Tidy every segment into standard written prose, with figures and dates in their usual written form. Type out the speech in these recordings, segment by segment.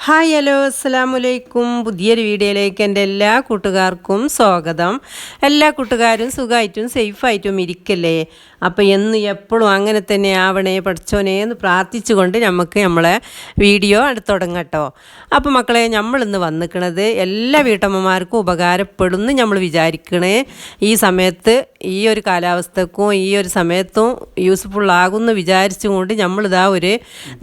Hi hello അസ്സലാമലൈക്കും. പുതിയൊരു വീഡിയോയിലേക്ക് എൻ്റെ എല്ലാ കൂട്ടുകാർക്കും സ്വാഗതം. എല്ലാ കൂട്ടുകാരും സുഖമായിട്ടും സേഫായിട്ടും ഇരിക്കല്ലേ? അപ്പോൾ എന്നും എപ്പോഴും അങ്ങനെ തന്നെ ആവണേ പഠിച്ചോനേ എന്ന് പ്രാർത്ഥിച്ചുകൊണ്ട് നമുക്ക് നമ്മളെ വീഡിയോ അടുത്ത് തുടങ്ങട്ടോ. അപ്പോൾ മക്കളെ, നമ്മളിന്ന് വന്നിക്കണത് എല്ലാ വീട്ടമ്മമാർക്കും ഉപകാരപ്പെടുന്നു നമ്മൾ വിചാരിക്കണേ. ഈ സമയത്ത് ഈ ഒരു കാലാവസ്ഥക്കും ഈ ഒരു സമയത്തും യൂസ്ഫുള്ളാകുമെന്ന് വിചാരിച്ചുകൊണ്ട് നമ്മളിതാ ഒരു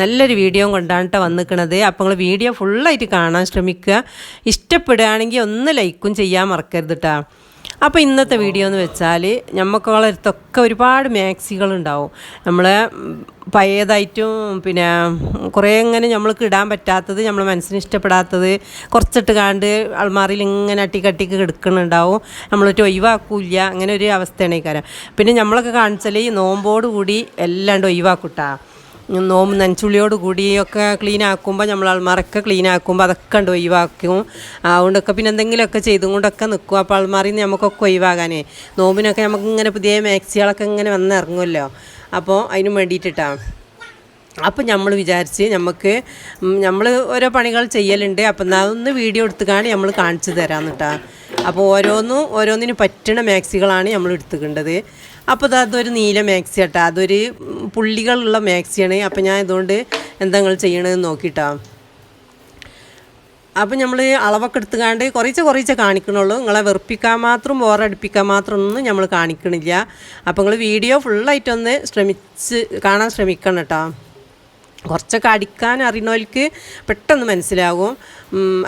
നല്ലൊരു വീഡിയോ കൊണ്ടാണ് വന്നിക്കണത്. അപ്പോൾ നിങ്ങൾ വീഡിയോ ഫുള്ളായിട്ട് കാണാൻ ശ്രമിക്കുക. ഇഷ്ടപ്പെടുകയാണെങ്കിൽ ഒന്ന് ലൈക്കും ചെയ്യാൻ മറക്കരുത് കേട്ടോ. അപ്പോൾ ഇന്നത്തെ വീഡിയോ എന്ന് വെച്ചാൽ നമുക്കുള്ള അടുത്തൊക്കെ ഒരുപാട് മാക്സികളുണ്ടാവും. നമ്മളെ പഴയതായിട്ടും പിന്നെ കുറേ ഇങ്ങനെ നമ്മൾക്ക് ഇടാൻ പറ്റാത്തത്, നമ്മൾ മനസ്സിന് ഇഷ്ടപ്പെടാത്തത് കുറച്ചിട്ട് കാണ്ട് അൾമാറിയിൽ ഇങ്ങനെ അട്ടിക്കട്ടിക്ക് കിടക്കുന്നുണ്ടാവും. നമ്മളൊരു ഒഴിവാക്കൂല്ല. അങ്ങനെ ഒരു അവസ്ഥയാണ് ഈ കാര്യം. പിന്നെ നമ്മളൊക്കെ കാണിച്ചാൽ ഈ നോമ്പോട് കൂടി എല്ലാണ്ട് ഒഴിവാക്കൂട്ടാ. നോമ്പ് നനച്ചുള്ളിയോട് കൂടിയൊക്കെ ക്ലീൻ ആക്കുമ്പോൾ നമ്മൾ അൾമാറൊക്കെ ക്ലീൻ ആക്കുമ്പോൾ അതൊക്കെ ഉണ്ട് ഒഴിവാക്കും. അതുകൊണ്ടൊക്കെ പിന്നെ എന്തെങ്കിലുമൊക്കെ ചെയ്തും കൊണ്ടൊക്കെ നിൽക്കും. അപ്പോൾ അൾമാറിൽ നിന്ന് നമുക്കൊക്കെ ഒഴിവാകാനേ നോമ്പിനൊക്കെ നമുക്ക് ഇങ്ങനെ പുതിയ മാക്സികളൊക്കെ ഇങ്ങനെ വന്നിറങ്ങുമല്ലോ. അപ്പോൾ അതിന് വേണ്ടിയിട്ടാണ്. അപ്പോൾ നമ്മൾ വിചാരിച്ച് നമ്മൾ ഓരോ പണികൾ ചെയ്യലുണ്ട്. അപ്പം അതൊന്ന് വീഡിയോ എടുത്തുകാണ് നമ്മൾ കാണിച്ചു തരാമെന്ന് കേട്ടോ. അപ്പോൾ ഓരോന്നിനും പറ്റണ മാക്സികളാണ് നമ്മൾ എടുത്തുക്കേണ്ടത്. അപ്പോൾ അതൊരു നീല മാക്സി കേട്ടോ, അതൊരു പുള്ളികളുള്ള മാക്സിയാണ്. അപ്പോൾ ഞാൻ ഇതുകൊണ്ട് എന്താ നിങ്ങൾ ചെയ്യണമെന്ന് നോക്കിയിട്ടാ. അപ്പോൾ നമ്മൾ അളവൊക്കെ എടുത്തുകാണ്ട് കുറച്ച് കാണിക്കണുള്ളൂ. നിങ്ങളെ വെറുപ്പിക്കാൻ മാത്രം ബോറടിപ്പിക്കാൻ മാത്രം ഒന്നും നമ്മൾ കാണിക്കണില്ല. അപ്പോൾ നിങ്ങൾ വീഡിയോ ഫുള്ളായിട്ടൊന്ന് കാണാൻ ശ്രമിക്കണം കേട്ടോ. കുറച്ചൊക്കെ അടിക്കാൻ അറിയുന്നവർക്ക് പെട്ടെന്ന് മനസ്സിലാകും.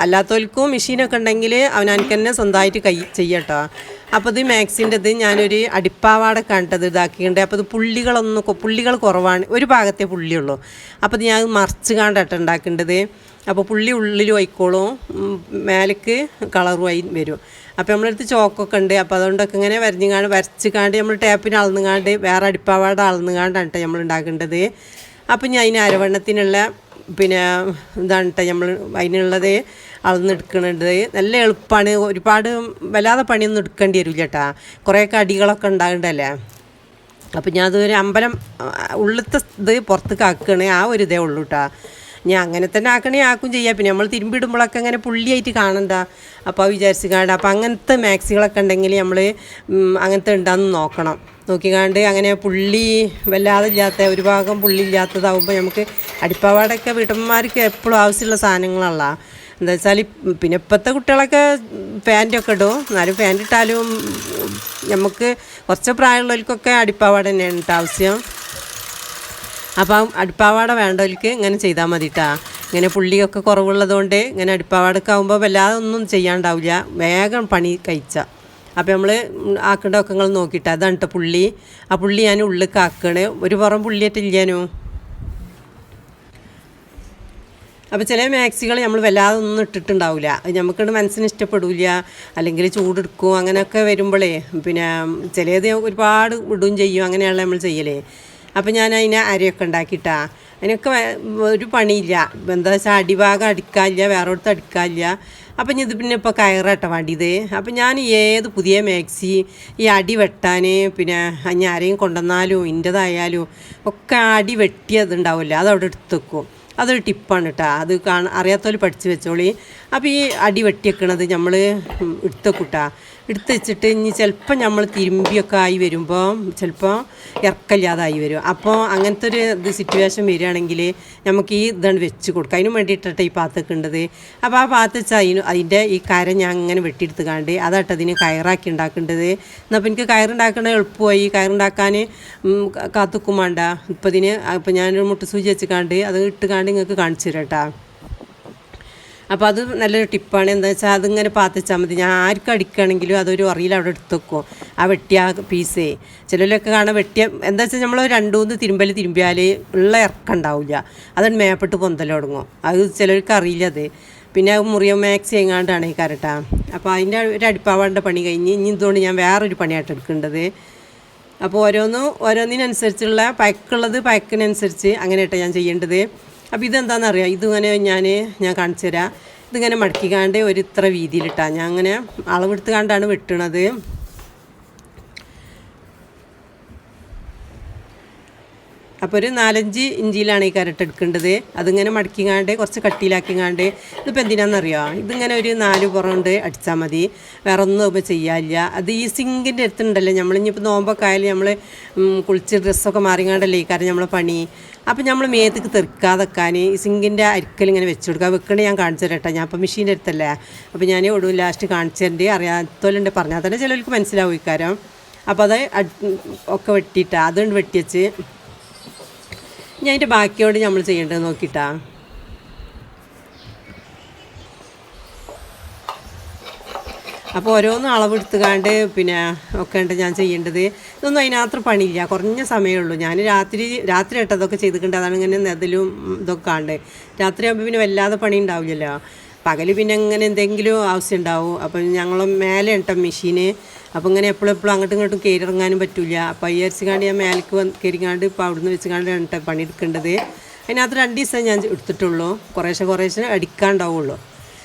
അല്ലാത്തവർക്കും മെഷീനൊക്കെ ഉണ്ടെങ്കിൽ അവനക്ക് തന്നെ സ്വന്തമായിട്ട് ചെയ്യട്ടോ. അപ്പോൾ ഇത് മാക്സിൻ്റെത് ഞാനൊരു അടിപ്പാവാട കണ്ടത് ഇതാക്കിയിട്ടുണ്ട്. അപ്പോൾ ഇത് പുള്ളികൾ കുറവാണ്, ഒരു ഭാഗത്തെ പുള്ളിയുള്ളൂ. അപ്പോൾ ഇത് ഞാൻ മറിച്ച് കാണ്ടട്ടോ ഉണ്ടാക്കേണ്ടത്. അപ്പോൾ പുള്ളി ഉള്ളിൽ വയ്ക്കോളും, മേലേക്ക് കളറുമായി വരും. അപ്പോൾ നമ്മളടുത്ത് ചോക്കൊക്കെ ഉണ്ട്. അപ്പോൾ അതുകൊണ്ടൊക്കെ ഇങ്ങനെ വരച്ച് കാണ്ട് നമ്മൾ ടേപ്പിന് അളന്നുകാണ്ട് വേറെ അടിപ്പാവാട അളന്നുകാണ്ടാണ് കേട്ടോ നമ്മൾ ഉണ്ടാക്കേണ്ടത്. അപ്പം ഞാൻ അതിന് അരവണ്ണത്തിനുള്ള പിന്നെ ഇതാണ് കേട്ടോ നമ്മൾ അതിനുള്ളത് അളന്നെടുക്കണത്. നല്ല എളുപ്പമാണ്, ഒരുപാട് വല്ലാതെ പണിയൊന്നും എടുക്കേണ്ടി വരില്ല കേട്ടോ. കുറേയൊക്കെ അടികളൊക്കെ ഉണ്ടാകണ്ടല്ലേ. അപ്പം ഞാൻ അതൊരു അമ്പലം ഉള്ളത്തെ ഇത് പുറത്തേക്ക് ആക്കണേ, ആ ഒരു ഇതേ ഉള്ളൂ കേട്ടോ. ഞാൻ അങ്ങനെ തന്നെ ആക്കണേ ആക്കും ചെയ്യാം. പിന്നെ നമ്മൾ തിരുമ്പിടുമ്പോഴൊക്കെ അങ്ങനെ പുള്ളിയായിട്ട് കാണണ്ട. അപ്പോൾ വിചാരിച്ച് കാണണ്ട. അപ്പോൾ അങ്ങനത്തെ മാക്സികളൊക്കെ ഉണ്ടെങ്കിൽ നമ്മൾ അങ്ങനത്തെ ഉണ്ടാകുന്ന നോക്കിക്കാണ്ട് അങ്ങനെ പുള്ളി വല്ലാതെ ഇല്ലാത്ത ഒരു ഭാഗം പുള്ളി ഇല്ലാത്തതാകുമ്പോൾ നമുക്ക് അടിപ്പാവാടൊക്കെ വീട്ടമ്മമാർക്ക് എപ്പോഴും ആവശ്യമുള്ള സാധനങ്ങളല്ല. എന്താ വെച്ചാൽ പിന്നെ ഇപ്പോഴത്തെ കുട്ടികളൊക്കെ പാൻറ്റൊക്കെ ഇടും. എന്നാലും പാൻറ്റ് ഇട്ടാലും നമുക്ക് കുറച്ച് പ്രായമുള്ളവർക്കൊക്കെ അടിപ്പാവാട തന്നെയാണ് കേട്ടോ ആവശ്യം. അപ്പം അടിപ്പാവാട വേണ്ടവർക്ക് ഇങ്ങനെ ചെയ്താൽ മതി കേട്ടോ. ഇങ്ങനെ പുള്ളിയൊക്കെ കുറവുള്ളതുകൊണ്ട് ഇങ്ങനെ അടിപ്പാവാടൊക്കെ ആകുമ്പോൾ വല്ലാതെ ഒന്നും ചെയ്യാണ്ടാവില്ല, വേഗം പണി കഴിച്ചാൽ. അപ്പോൾ നമ്മൾ ആക്കേണ്ടതൊക്കെ നിങ്ങൾ നോക്കിയിട്ട് അതാണ് കേട്ടോ പുള്ളി. ആ പുള്ളി ഞാൻ ഉള്ളിലേക്ക് ആക്കണേ, ഒരു പുറം പുള്ളിയായിട്ടില്ലാനോ. അപ്പോൾ ചില മാക്സികൾ നമ്മൾ വല്ലാതെ ഒന്നും ഇട്ടിട്ടുണ്ടാവില്ല, നമുക്കിവിടെ മനസ്സിന് ഇഷ്ടപ്പെടില്ല, അല്ലെങ്കിൽ ചൂടെടുക്കും. അങ്ങനെയൊക്കെ വരുമ്പോഴേ പിന്നെ ചിലത് ഒരുപാട് ഇടുകയും ചെയ്യും. അങ്ങനെയുള്ള നമ്മൾ ചെയ്യലേ. അപ്പോൾ ഞാൻ അതിനെ അരയൊക്കെ ഉണ്ടാക്കിയിട്ടാ. അതിനൊക്കെ ഒരു പണിയില്ല. എന്താ വെച്ചാൽ അടിഭാഗം അടിക്കാനില്ല, വേറെ അടുത്ത് അടിക്കാനില്ല. അപ്പം ഇത് പിന്നെ ഇപ്പോൾ കയറാട്ടോ വേണ്ടിയത്. അപ്പം ഞാൻ ഏത് പുതിയ മാക്സി ഈ അടി വെട്ടാൻ പിന്നെ ഞാൻ ആരെയും കൊണ്ടുവന്നാലും ഇൻ്റെതായാലും ഒക്കെ അടി വെട്ടിയതുണ്ടാവില്ല, അതവിടെ എടുത്ത് വെക്കും. അതൊരു ടിപ്പാണ് കേട്ടോ. അത് അറിയാത്തവർ പഠിച്ച് വെച്ചോളി. അപ്പോൾ ഈ അടി വെട്ടിയേക്കണത് നമ്മൾ എടുത്ത് വെച്ചിട്ട് ഇനി ചിലപ്പോൾ നമ്മൾ തിരുമ്പിയൊക്കെ ആയി വരുമ്പോൾ ചിലപ്പോൾ ഇറക്കമില്ലാതായി വരും. അപ്പോൾ അങ്ങനത്തെ ഒരു സിറ്റുവേഷൻ വരികയാണെങ്കിൽ നമുക്ക് ഈ ഇതാണ് വെച്ച് കൊടുക്കുക. അതിന് വേണ്ടിയിട്ടാണ് ഈ പാത്തൊക്കെ ഉണ്ടത്. അപ്പോൾ ആ പാത്ത് വെച്ചാൽ അതിൻ്റെ ഈ കര ഞാൻ അങ്ങനെ വെട്ടിയെടുത്ത് കാണ്ട് അതായിട്ട് അതിന് കയറാക്കി ഉണ്ടാക്കേണ്ടത്. എന്നപ്പോൾ എനിക്ക് കയറുണ്ടാക്കണത് എളുപ്പമായി. കയറുണ്ടാക്കാൻ കാത്തുക്കും വേണ്ട. ഇപ്പോൾ ഞാനൊരു മുട്ടുസൂചി വെച്ച് കാണ്ട് അത് ഇട്ട് കാണ്ട് നിങ്ങൾക്ക് കാണിച്ചു തരാം കേട്ടോ. അപ്പോൾ അത് നല്ലൊരു ടിപ്പാണ്. എന്താ വെച്ചാൽ അതിങ്ങനെ പാത്തിച്ചാൽ മതി. ഞാൻ ആർക്കും അടിക്കുകയാണെങ്കിലും അതൊരു അറിയിൽ അവിടെ എടുത്ത് വെക്കും, ആ വെട്ടിയ പീസേ. ചിലരൊക്കെ കാണാൻ എന്താ വെച്ചാൽ നമ്മൾ 2-3 തിരുമ്പിയാൽ ഉള്ള ഇറക്കം ഉണ്ടാവില്ല, അതാണ് മേപ്പെട്ട് പൊന്തൽ തുടങ്ങും. അത് ചിലർക്ക് അറിയില്ല. അത് പിന്നെ മുറിയ മാക്സി എങ്ങാണ്ടാണ് ഈ കരട്ടാ. അപ്പോൾ അതിൻ്റെ ഒരു അടിപ്പാവാണ്ട പണി കഴിഞ്ഞ് ഇനി ഇതുകൊണ്ട് ഞാൻ വേറൊരു പണിയായിട്ട് എടുക്കേണ്ടത്. അപ്പോൾ ഓരോന്നിനനുസരിച്ചുള്ള പയക്കിനനുസരിച്ച് അങ്ങനെയായിട്ടാണ് ഞാൻ ചെയ്യേണ്ടത്. അപ്പോൾ ഇതെന്താണെന്നറിയാം, ഇതിങ്ങനെ ഞാൻ കാണിച്ചു തരാം. ഇതിങ്ങനെ മടക്കിക്കാണ്ട് ഒരു ഇത്ര വീതിയിലിട്ടാണ് ഞാൻ അങ്ങനെ അളവെടുത്ത് കാണ്ടാണ് വെട്ടണത്. അപ്പോൾ ഒരു 4-5 ഇഞ്ചിയിലാണ് ഈ കരട്ട് എടുക്കേണ്ടത്. അതിങ്ങനെ മടക്കിങ്ങാണ്ട് കുറച്ച് കട്ടിയിലാക്കിങ്ങാണ്ട് ഇതിപ്പോൾ എന്തിനാണെന്നറിയോ, ഇതിങ്ങനെ ഒരു 4 പുറമുണ്ട് അടിച്ചാൽ മതി, വേറെ ഒന്നും ഇപ്പോൾ ചെയ്യാനില്ല. അത് ഈ സിങ്കിൻ്റെ അടുത്തുണ്ടല്ലോ, നമ്മളിപ്പോൾ നോമ്പൊക്കെ ആയാലും നമ്മൾ കുളിച്ച് ഡ്രസ്സൊക്കെ മാറിങ്ങാണ്ടല്ലേ ഈ കാര്യം നമ്മളെ പണി. അപ്പോൾ നമ്മൾ മേത്തേക്ക് തെറിക്കാതെക്കാൻ ഈ സിങ്കിൻ്റെ അരിക്കൽ ഇങ്ങനെ വെച്ച് കൊടുക്കുക. വെക്കണേ ഞാൻ കാണിച്ചു തരട്ടെ, ഞാൻ ഇപ്പോൾ മെഷീൻ്റെ അടുത്തല്ലേ, അപ്പോൾ ഞാൻ ഒടുവിൽ ലാസ്റ്റ് കാണിച്ചു തരേണ്ടി. അറിയാത്തോലുണ്ട് പറഞ്ഞാൽ തന്നെ ചിലർക്ക് മനസ്സിലാവും ഇക്കാരം. അപ്പോൾ അത് ഒക്കെ വെട്ടിയിട്ടാണ് അതുകൊണ്ട് വെട്ടിവെച്ച് ഞാൻ അതിൻ്റെ ബാക്കിയോട് നമ്മൾ ചെയ്യേണ്ടത് നോക്കിയിട്ടാ. അപ്പോൾ ഓരോന്നും അളവെടുത്തുകാണ്ട് പിന്നെ ഒക്കെ ഉണ്ട് ഞാൻ ചെയ്യേണ്ടത്. ഇതൊന്നും അതിനകത്ത് പണിയില്ല, കുറഞ്ഞ സമയമേ ഞാൻ രാത്രി ഇട്ടതൊക്കെ ചെയ്തിട്ടുണ്ട്. അതാണ് ഇങ്ങനെ നെതലും ഇതൊക്കെ കാണണ്ടേ. രാത്രി ആകുമ്പോൾ പിന്നെ വല്ലാതെ പണി ഉണ്ടാവില്ലല്ലോ. പകൽ പിന്നെ ഇങ്ങനെ എന്തെങ്കിലും ആവശ്യം ഉണ്ടാവും. അപ്പം ഞങ്ങൾ മേലെ ഇട്ട മെഷീന്, അപ്പോൾ ഇങ്ങനെ എപ്പോഴും അങ്ങോട്ടും ഇങ്ങോട്ടും കയറി ഇറങ്ങാനും പറ്റില്ല. അപ്പോൾ വിചാരിച്ചുകാണ്ട് ഞാൻ മേലേക്ക് കയറിക്കാണ്ട് ഇപ്പോൾ അവിടുന്ന് വെച്ചുകാണ്ട് ഇട്ട പണിയെടുക്കേണ്ടത്. അതിനകത്ത് 2 ദിവസം ഞാൻ എടുത്തിട്ടുള്ളൂ. കുറേശ്ശെ അടിക്കാണ്ടാവുള്ളൂ.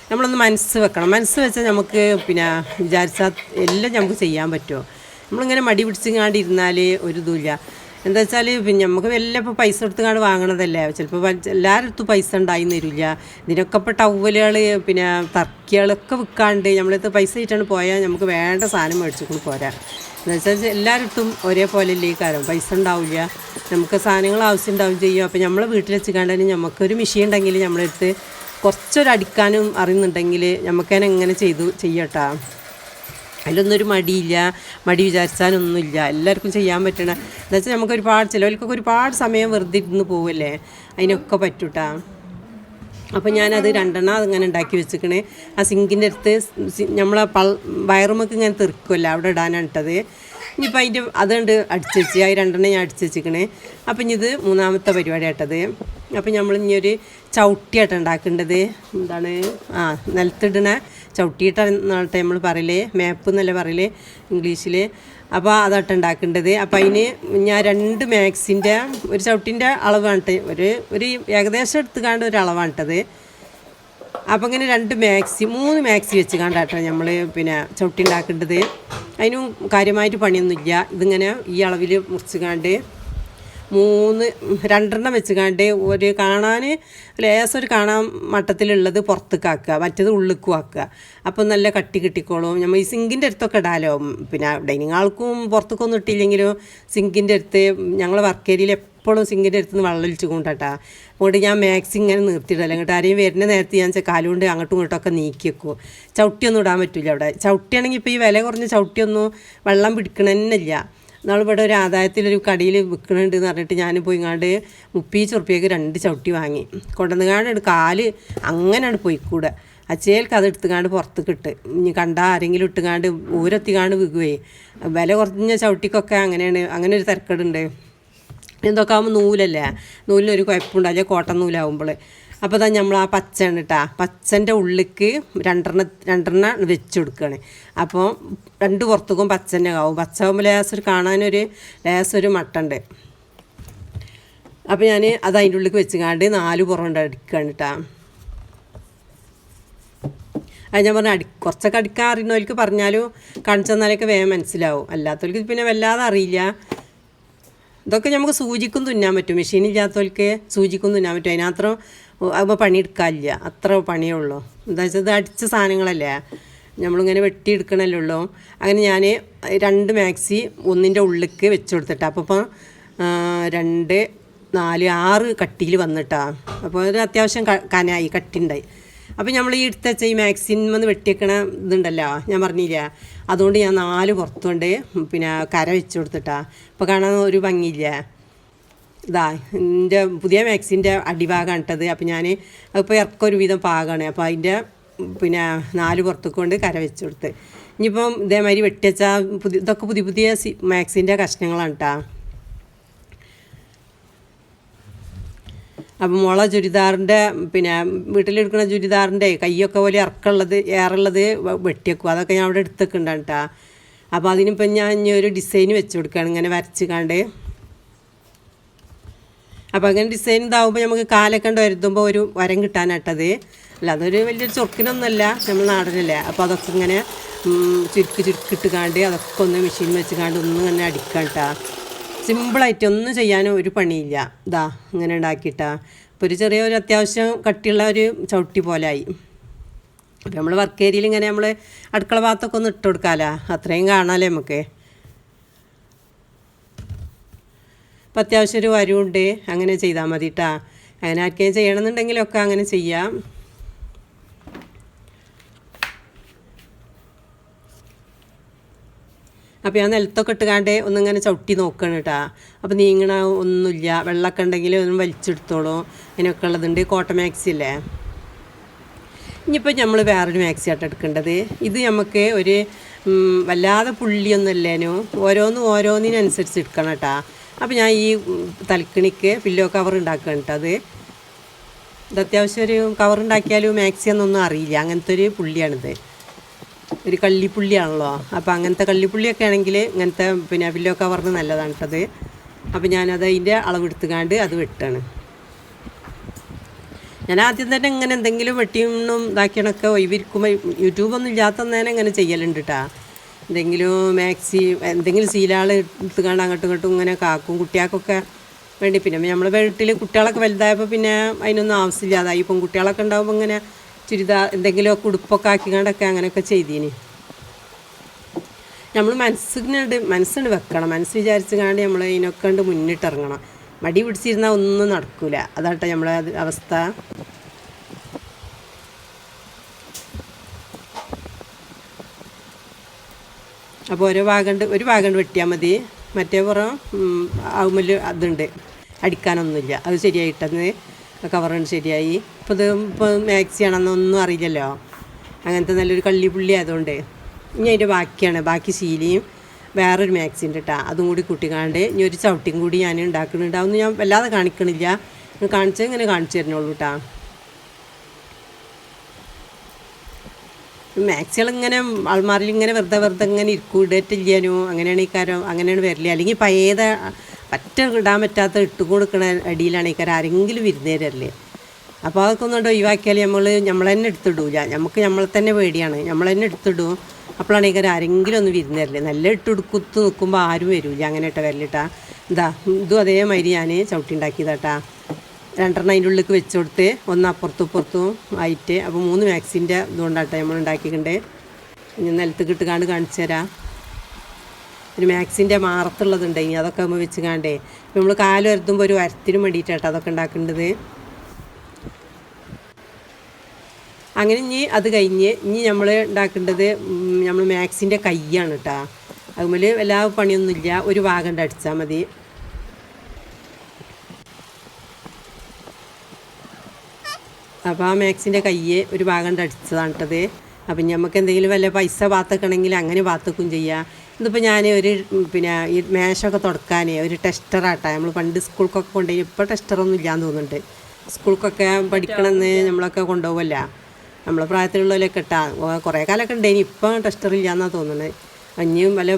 നമ്മളൊന്ന് മനസ്സ് വെക്കണം. മനസ്സ് വെച്ചാൽ നമുക്ക് പിന്നെ വിചാരിച്ചാൽ എല്ലാം നമുക്ക് ചെയ്യാൻ പറ്റുമോ. നമ്മളിങ്ങനെ മടി പിടിച്ചിങ്ങാണ്ട് ഇരുന്നാൽ ഒരു ഇതുമില്ല. എന്താ വെച്ചാൽ പിന്നെ നമുക്ക് എല്ലാം ഇപ്പോൾ പൈസ കൊടുത്തുകൊണ്ട് വാങ്ങണതല്ലേ, ചിലപ്പോൾ എല്ലാവരുടെ അടുത്തും പൈസ ഉണ്ടായി തരില്ല. ഇതിനൊക്കെ ഇപ്പോൾ ടവലുകൾ പിന്നെ തർക്കികളൊക്കെ വിൽക്കാണ്ട് നമ്മളടുത്ത് പൈസ ആയിട്ടാണ് പോയാൽ നമുക്ക് വേണ്ട സാധനം മേടിച്ചുകൊണ്ട് പോരാ. എന്താ വെച്ചാൽ എല്ലാവരുടെ അടുത്തും ഒരേപോലെ അല്ലേ ഈ കാര്യം, പൈസ ഉണ്ടാവില്ല, നമുക്ക് സാധനങ്ങൾ ആവശ്യം ഉണ്ടാവും ചെയ്യും. അപ്പോൾ നമ്മൾ വീട്ടിൽ വെച്ചുകൊണ്ടുതന്നെ നമുക്കൊരു മെഷീൻ ഉണ്ടെങ്കിൽ നമ്മളടുത്ത് കുറച്ചൊരടിക്കാനും അറിയുന്നുണ്ടെങ്കിൽ നമുക്കതിനെ എങ്ങനെ ചെയ്യട്ടാ. അതിലൊന്നും മടിയില്ല, മടി വിചാരിച്ചാലൊന്നുമില്ല, എല്ലാവർക്കും ചെയ്യാൻ പറ്റണ. എന്താ വെച്ചാൽ നമുക്ക് ചിലവർക്കൊക്കെ ഒരുപാട് സമയം വെറുതെ ഇരുന്ന് പോവല്ലേ, അതിനൊക്കെ പറ്റൂട്ടാ. അപ്പോൾ ഞാനത് 2 അതിങ്ങനെ ഉണ്ടാക്കി വെച്ചിക്കണേ. ആ സിങ്കിൻ്റെ അടുത്ത് നമ്മളെ വയറുമൊക്കെ ഇങ്ങനെ തെറിക്കുമല്ലോ, അവിടെ ഇടാനാണ് ഇട്ടത്. ഇനിയിപ്പോൾ അതുകൊണ്ട് അടിച്ച് വെച്ച് ആ 2 ഞാൻ അടിച്ച് വെച്ചിക്കണേ. അപ്പം ഇനി ഇത് 3ാമത്തെ പരിപാടി ആയിട്ടത്. അപ്പം നമ്മൾ ഇനി ഒരു ചവിട്ടിയായിട്ട് ഉണ്ടാക്കേണ്ടത്. എന്താണ് നിലത്തിടണ ചവിട്ടിയിട്ടായിട്ട് നമ്മൾ പറയലേ, മാപ്പ് എന്നല്ലേ പറയലേ ഇംഗ്ലീഷിൽ. അപ്പോൾ അതായിട്ട് ഉണ്ടാക്കേണ്ടത്. അപ്പോൾ അതിന് ഞാൻ 2 മാക്സിൻ്റെ ഒരു ചവിട്ടിൻ്റെ അളവാണ് ഒരു ഏകദേശം എടുത്തുകാണ്ട് ഒരു അളവാണിട്ടത്. അപ്പോൾ ഇങ്ങനെ 2 മാക്സി 3 മാക്സി വെച്ച് കണ്ടാട്ടോ നമ്മൾ പിന്നെ ചവിട്ടി ഉണ്ടാക്കേണ്ടത്. അതിനും കാര്യമായിട്ട് പണിയൊന്നുമില്ല. ഇതിങ്ങനെ ഈ അളവിൽ മുറിച്ചുകാണ്ട് 2 വെച്ചുകാണ്ട് ഒരു കാണാൻ ലേസം ഒരു കാണാൻ മട്ടത്തിലുള്ളത് പുറത്തേക്ക് ആക്കുക, മറ്റേത് ഉള്ളിലേക്കും ആക്കുക. അപ്പം നല്ല കട്ടി കിട്ടിക്കോളും. നമ്മൾ ഈ സിങ്കിൻ്റെ അടുത്തൊക്കെ ഇടാലോ, പിന്നെ ഡൈനിങ് ആൾക്കും പുറത്തേക്കൊന്നും ഇട്ടില്ലെങ്കിലും സിങ്കിൻ്റെ അടുത്ത് ഞങ്ങൾ വർക്ക് ഏരിയയിൽ എപ്പോഴും സിങ്കിൻ്റെ അടുത്ത് നിന്ന് വെള്ളം ഒലിച്ച് കൊണ്ടാട്ടാ. അതുകൊണ്ട് ഞാൻ മാക്സി ഇങ്ങനെ നിർത്തിയിടല്ല. അങ്ങോട്ട് ആരെയും വരുന്ന നേരത്തെ ഞാൻ കാലുകൊണ്ട് അങ്ങോട്ടും ഇങ്ങോട്ടൊക്കെ നീക്കി വെക്കും. ചവിട്ടിയൊന്നും ഇടാൻ പറ്റില്ല അവിടെ. ചവിട്ടിയാണെങ്കിൽ ഇപ്പോൾ ഈ വില കുറഞ്ഞ ചവിട്ടിയൊന്നും വെള്ളം പിടിക്കണമെന്നില്ല. നമ്മളിവിടെ ഒരു ആദായത്തിലൊരു കടയിൽ വിൽക്കണുണ്ടെന്ന് പറഞ്ഞിട്ട് ഞാൻ പോയിങ്ങാണ്ട് 30 ഉറുപ്പ്യക്ക് 2 ചവിട്ടി വാങ്ങി കൊണ്ടുവന്നുകാണ്ട് കാല് അങ്ങനെയാണ് പോയിക്കൂടെ. അച്ചേൽക്ക് അത് എടുത്തുകാണ്ട് പുറത്തേക്ക് ഇട്ട് ഇനി കണ്ടാൽ ആരെങ്കിലും ഇട്ടുകാണ്ട് ഊരെത്തിക്കാണ്ട് വിൽക്കുകയെ. വില കുറഞ്ഞ ചവിട്ടിക്കൊക്കെ അങ്ങനെയാണ്, അങ്ങനെ ഒരു തിരക്കേടുണ്ട്. എന്തൊക്കെ ആകുമ്പോൾ നൂലല്ലേ, നൂലിനൊരു കുഴപ്പമുണ്ടാവില്ല കോട്ടൺ നൂലാവുമ്പോൾ. അപ്പോൾ തന്നെ നമ്മൾ ആ പച്ചയാണ് കേട്ടോ, പച്ചൻ്റെ ഉള്ളിലേക്ക് 2 വെച്ച് കൊടുക്കുകയാണ്. അപ്പോൾ 2 പുറത്തേക്കും പച്ച തന്നെ ആവും. പച്ച ആകുമ്പോൾ ലേസൊരു കാണാനൊരു ലേസൊരു മട്ടുണ്ട്. അപ്പോൾ ഞാൻ അത് അതിൻ്റെ ഉള്ളിലേക്ക് വെച്ചുകാണ്ട് 4 പുറം കൊണ്ട് അടിക്കുകയാണ് കേട്ടോ. അത് ഞാൻ പറഞ്ഞാൽ കുറച്ചൊക്കെ അടിക്കാൻ അറിയുന്നവർക്ക് പറഞ്ഞാലും കാണിച്ചു തന്നാലൊക്കെ വേഗം മനസ്സിലാവും. അല്ലാത്തവർക്ക് പിന്നെ വല്ലാതെ അറിയില്ല. ഇതൊക്കെ നമുക്ക് സൂചിക്കും തുന്നാൻ പറ്റും. മെഷീൻ ഇല്ലാത്തവർക്ക് സൂചിക്കും തുന്നാൻ പറ്റും. അതിനത്രയും അപ്പോൾ പണിയെടുക്കാനില്ല, അത്ര പണിയേ ഉള്ളൂ. എന്താ വെച്ചാൽ ഇത് അടിച്ച സാധനങ്ങളല്ലേ, നമ്മളിങ്ങനെ വെട്ടിയെടുക്കണല്ലേ ഉള്ളൂ. അങ്ങനെ ഞാൻ 2 മാക്സി 1ൻ്റെ ഉള്ളിലേക്ക് വെച്ച് കൊടുത്തിട്ടാ. അപ്പോൾ 2, 4, 6 കട്ടിയിൽ വന്നിട്ടാ. അപ്പോൾ ഒരു അത്യാവശ്യം കനായി കട്ടിണ്ടായി. അപ്പോൾ നമ്മൾ ഈ എടുത്ത് വെച്ച ഈ മാക്സിമം വെട്ടിയേക്കണ ഇതുണ്ടല്ലോ ഞാൻ പറഞ്ഞില്ല, അതുകൊണ്ട് ഞാൻ 4 പുറത്തുകൊണ്ട് പിന്നെ കര വെച്ച് കൊടുത്തിട്ടാ. അപ്പോൾ കാണാൻ ഒരു ഭംഗിയില്ല. ഇതാ എൻ്റെ പുതിയ മാക്സിൻ്റെ അടിഭാഗമാണ് ഇട്ടത്. അപ്പോൾ ഞാൻ ഇപ്പോൾ ഇറക്കൊരു വിധം പാകമാണ്. അപ്പോൾ അതിൻ്റെ പിന്നെ 4 പുറത്തേക്ക് കൊണ്ട് കര വെച്ച് കൊടുത്ത്. ഇനിയിപ്പം ഇതേമാതിരി വെട്ടിവെച്ചാൽ ഇതൊക്കെ പുതിയ മാക്സിൻ്റെ കഷ്ണങ്ങളാണ് കേട്ടോ. അപ്പം മുള ചുരിദാറിൻ്റെ പിന്നെ വീട്ടിലെടുക്കുന്ന ചുരിദാറിൻ്റെ കയ്യൊക്കെ പോലെ ഇറക്കമുള്ളത് ഏറുള്ളത് വെട്ടിയേക്കും. അതൊക്കെ ഞാൻ അവിടെ എടുത്തേക്കുണ്ടാണ് കേട്ടോ. അപ്പോൾ അതിനിപ്പം ഞാൻ ഇനി ഒരു ഡിസൈൻ വെച്ച് കൊടുക്കുകയാണ് ഇങ്ങനെ വരച്ച് കണ്ട്. അപ്പോൾ അങ്ങനെ ഡിസൈൻ ഇതാവുമ്പോൾ നമുക്ക് കാലൊക്കെ ഉണ്ട് വരുത്തുമ്പോൾ ഒരു വരം കിട്ടാനായിട്ടത്. അല്ല അതൊരു വലിയൊരു ചൊറുക്കിനൊന്നുമല്ല, നമ്മൾ നാടനല്ലേ. അപ്പോൾ അതൊക്കെ ഇങ്ങനെ ചുരുക്കിട്ട് കാണ്ട് അതൊക്കെ ഒന്ന് മെഷീൻ വെച്ച് കാണ്ട് ഒന്നും ഇങ്ങനെ അടിക്കാം കേട്ടോ. സിമ്പിളായിട്ട് ഒന്നും ചെയ്യാനും ഒരു പണിയില്ല. ഇതാ ഇങ്ങനെ ഉണ്ടാക്കിയിട്ടാ. ഇപ്പോൾ ഒരു ചെറിയൊരു അത്യാവശ്യം കട്ടിയുള്ള ഒരു ചവിട്ടി പോലെ ആയി. അപ്പോൾ നമ്മൾ വർക്ക് ഏരിയയിൽ ഇങ്ങനെ നമ്മൾ അടുക്കള ഭാഗത്തൊക്കെ ഒന്ന് ഇട്ട് കൊടുക്കാമല്ലോ, അത്രയും കാണാമല്ലേ നമുക്ക്. അപ്പം അത്യാവശ്യം ഒരു വരുണ്ട്, അങ്ങനെ ചെയ്താൽ മതി കേട്ടോ. അങ്ങനെ ആർക്കെങ്കിലും ചെയ്യണമെന്നുണ്ടെങ്കിലൊക്കെ അങ്ങനെ ചെയ്യാം. അപ്പോൾ ഞാൻ നിലത്തൊക്കെ ഇട്ടുകാണ്ട് ഒന്നിങ്ങനെ ചവിട്ടി നോക്കണം കേട്ടോ. അപ്പോൾ നീങ്ങണ ഒന്നുമില്ല, വെള്ളമൊക്കെ ഉണ്ടെങ്കിൽ ഒന്നും വലിച്ചെടുത്തോളൂ. അതിനൊക്കെ ഉള്ളതുണ്ട്. കോട്ടൺ മാക്സി അല്ലേ. ഇനിയിപ്പോൾ നമ്മൾ വേറൊരു മാക്സി ആയിട്ട് എടുക്കേണ്ടത്. ഇത് നമുക്ക് ഒരു വല്ലാതെ പുള്ളിയൊന്നുമില്ലേനു, ഓരോന്നിനനുസരിച്ച് എടുക്കണം കേട്ടോ. അപ്പോൾ ഞാൻ ഈ തലക്കണിക്ക് പില്ലോ കവർ ഉണ്ടാക്കണം കേട്ടോ. ഇത് അത്യാവശ്യം ഒരു കവർ ഉണ്ടാക്കിയാലും മാക്സി എന്നൊന്നും അറിയില്ല, അങ്ങനത്തെ ഒരു പുള്ളിയാണിത്. ഒരു കള്ളിപ്പുള്ളിയാണല്ലോ. അപ്പോൾ അങ്ങനത്തെ കള്ളിപ്പുള്ളിയൊക്കെ ആണെങ്കിൽ ഇങ്ങനത്തെ പിന്നെ പില്ലോ കവറിന് നല്ലതാണ് കേട്ടത്. അപ്പോൾ ഞാനത് അതിൻ്റെ അളവെടുത്തുകാണ്ട് അത് വെട്ടാണ്. ഞാൻ ആദ്യം തന്നെ ഇങ്ങനെ എന്തെങ്കിലും വെട്ടിയൊന്നും ഇതാക്കിയണൊക്കെ ഒഴിവിരിക്കുമ്പോൾ യൂട്യൂബൊന്നും ഇല്ലാത്തന്നേനെ ഇങ്ങനെ ചെയ്യലുണ്ട് കേട്ടോ. എന്തെങ്കിലും മാക്സി എന്തെങ്കിലും സീലാൾ എടുത്തുകാണ്ട് അങ്ങോട്ടും ഇങ്ങോട്ടും ഇങ്ങനെ കാക്കും കുട്ടികൾക്കൊക്കെ വേണ്ടി. പിന്നെ നമ്മളെ വീട്ടിൽ കുട്ടികളൊക്കെ വലുതായപ്പോൾ പിന്നെ അതിനൊന്നും ആവശ്യമില്ലാതായി. ഇപ്പം കുട്ടികളൊക്കെ ഉണ്ടാകുമ്പോൾ ഇങ്ങനെ ചുരിദാർ എന്തെങ്കിലുമൊക്കെ ഉടുപ്പൊക്കെ ആക്കിക്കാണ്ടൊക്കെ അങ്ങനെയൊക്കെ ചെയ്തീന്. നമ്മൾ മനസ്സുണ്ട് വെക്കണം, മനസ്സ് വിചാരിച്ച് കാണ്ട് നമ്മൾ ഇതിനൊക്കെ കണ്ട് മുന്നിട്ടിറങ്ങണം. മടി പിടിച്ചിരുന്നാൽ ഒന്നും നടക്കില്ല. അതാട്ടെ നമ്മളെ അവസ്ഥ. അപ്പോൾ ഒരു ഭാഗം വെട്ടിയാൽ മതി. മറ്റേ പുറം ആവുമ്പോൾ അതുണ്ട്, അടിക്കാനൊന്നുമില്ല. അത് ശരിയായിട്ടെന്ന് കവറുണ്ട് ശരിയായി. ഇപ്പോൾ മാക്സി ആണെന്നൊന്നും അറിയില്ലല്ലോ. അങ്ങനത്തെ നല്ലൊരു കള്ളിപ്പുള്ളി ആയതുകൊണ്ട് ഇനി അതിൻ്റെ ബാക്കി ശീലയും വേറൊരു മാക്സി ഉണ്ട് കേട്ടോ. അതും കൂടി കൂട്ടിക്കാണ്ട് ഇനി ഒരു ചവിട്ടിയും കൂടി ഞാൻ ഉണ്ടാക്കുന്നുണ്ട്. അതൊന്നും ഞാൻ വല്ലാതെ കാണിക്കണില്ല, ഇങ്ങനെ കാണിച്ചു തരണുള്ളൂ കേട്ടോ. മാക്സികളിങ്ങനെ ആൾമാരിൽ ഇങ്ങനെ വെറുതെ ഇങ്ങനെ ഇരിക്കും, ഇടറ്റില്ലാനോ അങ്ങനെയാണ് ഈ കാര്യം, അങ്ങനെയാണ് വരില്ല. അല്ലെങ്കിൽ പറ്റ ഇടാൻ പറ്റാത്ത ഇട്ട് കൊടുക്കണ അടിയിലാണ് ഈ കാര്യം ആരെങ്കിലും വിരുന്നേരല്ലേ. അപ്പോൾ അതൊക്കെ ഒന്നുകൊണ്ട് ഒഴിവാക്കിയാൽ നമ്മൾ തന്നെ എടുത്തിടൂല. നമ്മളെ തന്നെ പേടിയാണ്, നമ്മൾ തന്നെ എടുത്തിടും. അപ്പോഴാണ് ഈ കാര്യം ആരെങ്കിലും ഒന്ന് വിരുന്നേരല്ലേ. നല്ല ഇട്ടെടുക്കുത്ത് നിൽക്കുമ്പോൾ ആരും വരില്ല. അങ്ങനെ ഇട്ട വരലിട്ടാ. ഇതും അതേമാതിരി ഞാൻ ചവിട്ടി ഉണ്ടാക്കിയതാട്ടാ. 2 അതിൻ്റെ ഉള്ളിലേക്ക് വെച്ച് കൊടുത്ത് ഒന്ന് അപ്പുറത്തും ആയിട്ട്. അപ്പോൾ 3 മാക്സിൻ്റെ ഇതുകൊണ്ടാട്ടെ നമ്മൾ ഉണ്ടാക്കിയിട്ടുണ്ട്. ഇനി നിലത്ത് കിട്ടുകാണ്ട് കാണിച്ചു തരാം. ഒരു മാക്സിൻ്റെ മാറത്തുള്ളതുണ്ട്, ഇനി അതൊക്കെ നമ്മൾ വെച്ച് കാണ്ടേ നമ്മൾ കാല് വരുത്തുമ്പോൾ ഒരു വരത്തിന് വേണ്ടിയിട്ടാട്ടോ അതൊക്കെ ഉണ്ടാക്കേണ്ടത്. അങ്ങനെ അത് കഴിഞ്ഞ് നമ്മൾ ഉണ്ടാക്കേണ്ടത് നമ്മൾ മാക്സിൻ്റെ കയ്യാണ് കേട്ടോ. അതുപോലെ എല്ലാ പണിയൊന്നുമില്ല, ഒരു ഭാഗം അടിച്ചാൽ മതി. അപ്പോൾ ആ മാക്സിൻ്റെ കയ്യെ ഒരു ഭാഗം അടിച്ചതാണ് കേട്ടത്. അപ്പം നമുക്ക് എന്തെങ്കിലും വല്ല പൈസ പാത്തക്കണമെങ്കിൽ അങ്ങനെ പാത്തക്കും ചെയ്യാം. ഇതിപ്പോൾ ഞാൻ ഈ മേശൊക്കെ തുടക്കാൻ ഒരു ടെസ്റ്ററാട്ടാ. നമ്മൾ പണ്ട് സ്കൂൾക്കൊക്കെ കൊണ്ടുപോയി, ഇപ്പോൾ ടെസ്റ്ററൊന്നും ഇല്ലയെന്ന് തോന്നുന്നുണ്ട്. സ്കൂൾക്കൊക്കെ പഠിക്കണമെന്ന് നമ്മളൊക്കെ കൊണ്ടുപോകല്ല, നമ്മളെ പ്രായത്തിലുള്ളവരൊക്കെ ഇട്ടാ. കുറേ കാലമൊക്കെ ഉണ്ടായിനി, ഇപ്പം ടെസ്റ്ററില്ലാന്നാണ് തോന്നുന്നത്. ഇനിയും വല്ല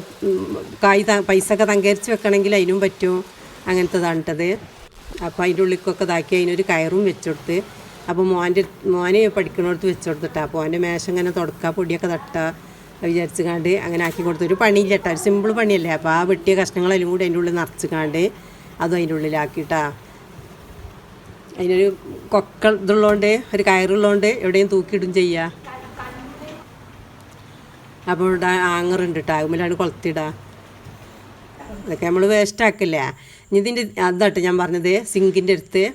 പൈസ ഒക്കെ തങ്കരിച്ച് വെക്കണമെങ്കിൽ അതിനും പറ്റും. അങ്ങനത്തതാണ് ഇട്ടത്. അപ്പോൾ അതിൻ്റെ ഉള്ളിലേക്കൊക്കെ ഇതാക്കി അതിനൊരു കയറും വെച്ചുകൊടുത്ത്. അപ്പോൾ മോനെ പഠിക്കണോടത്ത് വെച്ച് കൊടുത്തിട്ടാ. അപ്പോൾ മോൻ്റെ മേശ ഇങ്ങനെ തുടക്കുക, പൊടിയൊക്കെ തട്ടുക വിചാരിച്ച് കാണ്ട് അങ്ങനെ ആക്കി കൊടുത്തു. ഒരു പണിയില്ല കേട്ടോ, ഒരു സിമ്പിൾ പണിയല്ലേ. അപ്പോൾ ആ വെട്ടിയ കഷ്ണങ്ങളെല്ലാം കൂടി അതിൻ്റെ ഉള്ളിൽ നിറച്ച് കാണ്ട് അതും അതിൻ്റെ ഉള്ളിലാക്കിയിട്ടാ. അതിനൊരു ഇതുള്ളതുകൊണ്ട്, ഒരു കയറുള്ളതുകൊണ്ട് എവിടെയും തൂക്കിയിടും ചെയ്യുക. അപ്പോൾ ഇവിടെ ആങ്ങറുണ്ട് കേട്ടോ, അതുമ്പോഴാണ് കൊളുത്തിടുക. അതൊക്കെ നമ്മൾ വേസ്റ്റാക്കില്ല. ഇനി ഇതിൻ്റെ അതാട്ടോ ഞാൻ പറഞ്ഞത്, സിങ്കിൻ്റെ അടുത്ത്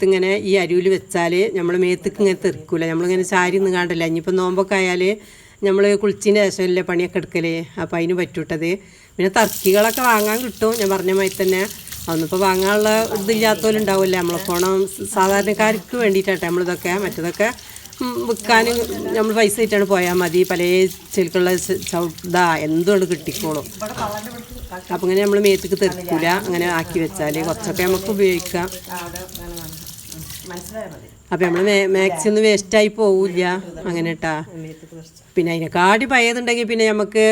ഇങ്ങനെ ഈ അരുവിൽ വെച്ചാൽ നമ്മൾ മേത്തേക്ക് ഇങ്ങനെ തെറിക്കൂല. നമ്മളിങ്ങനെ ചാരി നിന്ന് കാണ്ടല്ല. ഇനിയിപ്പോൾ നോമ്പൊക്കെ ആയാൽ നമ്മൾ കുളിച്ചതിൻ്റെ ശേഷമല്ലേ പണിയൊക്കെ എടുക്കലേ, അപ്പോൾ അതിന് പറ്റൂട്ടത്. പിന്നെ തർക്കികളൊക്കെ വാങ്ങാൻ കിട്ടും, ഞാൻ പറഞ്ഞ മാതിരി തന്നെ. അതൊന്നിപ്പോൾ വാങ്ങാനുള്ള ഇതില്ലാത്തവരുണ്ടാവില്ല. നമ്മളെ പോണം സാധാരണക്കാർക്ക് വേണ്ടിയിട്ടാട്ടെ നമ്മളിതൊക്കെ. മറ്റതൊക്കെ വിൽക്കാൻ നമ്മൾ പൈസ ആയിട്ടാണ് പോയാൽ മതി. പല ചെലുക്കുള്ള എന്തുകൊണ്ട് കിട്ടിക്കോളും. അപ്പം ഇങ്ങനെ നമ്മൾ മേത്തേക്ക് തെറിക്കൂല, അങ്ങനെ ആക്കി വെച്ചാൽ കുറച്ചൊക്കെ നമുക്ക് ഉപയോഗിക്കാം. അപ്പം നമ്മൾ മാക്സി ഒന്നും വേസ്റ്റായി പോവില്ല അങ്ങനെ കേട്ടാ. പിന്നെ അതിനെക്കാട്ടി പയ്യതുണ്ടെങ്കിൽ പിന്നെ നമുക്ക്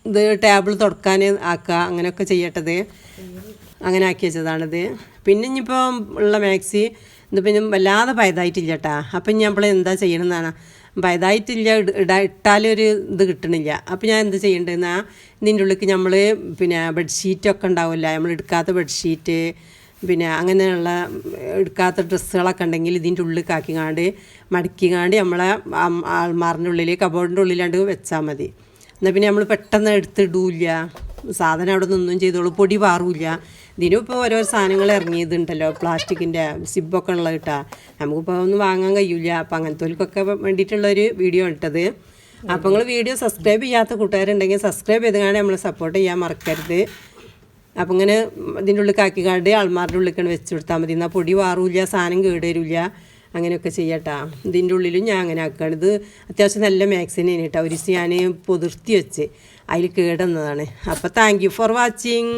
ഇത് ടേബിൾ തുടക്കാൻ ആക്കാം, അങ്ങനെയൊക്കെ ചെയ്യട്ടത്. അങ്ങനെ ആക്കി വെച്ചതാണിത്. പിന്നെ ഇനിയിപ്പോൾ ഉള്ള മാക്സി ഇതിപ്പോൾ വല്ലാതെ പയതായിട്ടില്ല കേട്ടാ. അപ്പം ഇനി നമ്മൾ എന്താ ചെയ്യണമെന്നാണ്, വലുതായിട്ടില്ല, ഇട്ടാലൊരു ഇത് കിട്ടണില്ല. അപ്പോൾ ഞാൻ എന്ത് ചെയ്യേണ്ടതെന്നാ, ഇതിൻ്റെ ഉള്ളിലേക്ക് നമ്മൾ പിന്നെ ബെഡ്ഷീറ്റൊക്കെ ഉണ്ടാവില്ല, നമ്മൾ എടുക്കാത്ത ബെഡ്ഷീറ്റ്, പിന്നെ അങ്ങനെയുള്ള എടുക്കാത്ത ഡ്രസ്സുകളൊക്കെ ഉണ്ടെങ്കിൽ ഇതിൻ്റെ ഉള്ളിലേക്കാക്കിക്കാണ്ട് മടക്കിക്കാണ്ട് നമ്മളെ ആൾമാറിൻ്റെ ഉള്ളിൽ കബോർഡിൻ്റെ ഉള്ളിലാണ്ട് വെച്ചാൽ മതി. എന്നാൽ പിന്നെ നമ്മൾ പെട്ടെന്ന് എടുത്തിടൂല്ല, സാധനം അവിടെ നിന്നും ചെയ്തോളൂ, പൊടി പാറില്ല. ഇതിനും ഇപ്പോൾ ഓരോ സാധനങ്ങൾ ഇറങ്ങിയതുണ്ടല്ലോ, പ്ലാസ്റ്റിക്കിൻ്റെ സിബൊക്കെ ഉള്ളത് കിട്ടാ, നമുക്കിപ്പോൾ ഒന്നും വാങ്ങാൻ കഴിയില്ല. അപ്പം അങ്ങനത്തെവർക്കൊക്കെ വേണ്ടിയിട്ടുള്ളൊരു വീഡിയോ ഇട്ടത്. അപ്പോൾ നിങ്ങൾ വീഡിയോ സബ്സ്ക്രൈബ് ചെയ്യാത്ത കൂട്ടുകാരുണ്ടെങ്കിൽ സബ്സ്ക്രൈബ് ചെയ്തുകൊണ്ട് നമ്മൾ സപ്പോർട്ട് ചെയ്യാൻ മറക്കരുത്. അപ്പം ഇങ്ങനെ ഇതിൻ്റെ ഉള്ളിൽ കാക്കിക്കാണ്ട് ആൾമാരുടെ ഉള്ളിലേക്കാണ് വെച്ച് കൊടുത്താൽ മതി. എന്നാൽ പൊടി വാറില്ല, സാധനം കേടുവരില്ല, അങ്ങനെയൊക്കെ ചെയ്യട്ടാ. ഇതിൻ്റെ ഉള്ളിലും ഞാൻ അങ്ങനെ ആക്കുകയാണ്. ഇത് അത്യാവശ്യം നല്ല മാക്സിന് കേട്ടോ, ഒരു ദിവസം ഞാൻ പൊതിർത്തി വെച്ച് അതിൽ കേടുന്നതാണ്. അപ്പോൾ താങ്ക് യു ഫോർ വാച്ചിങ്.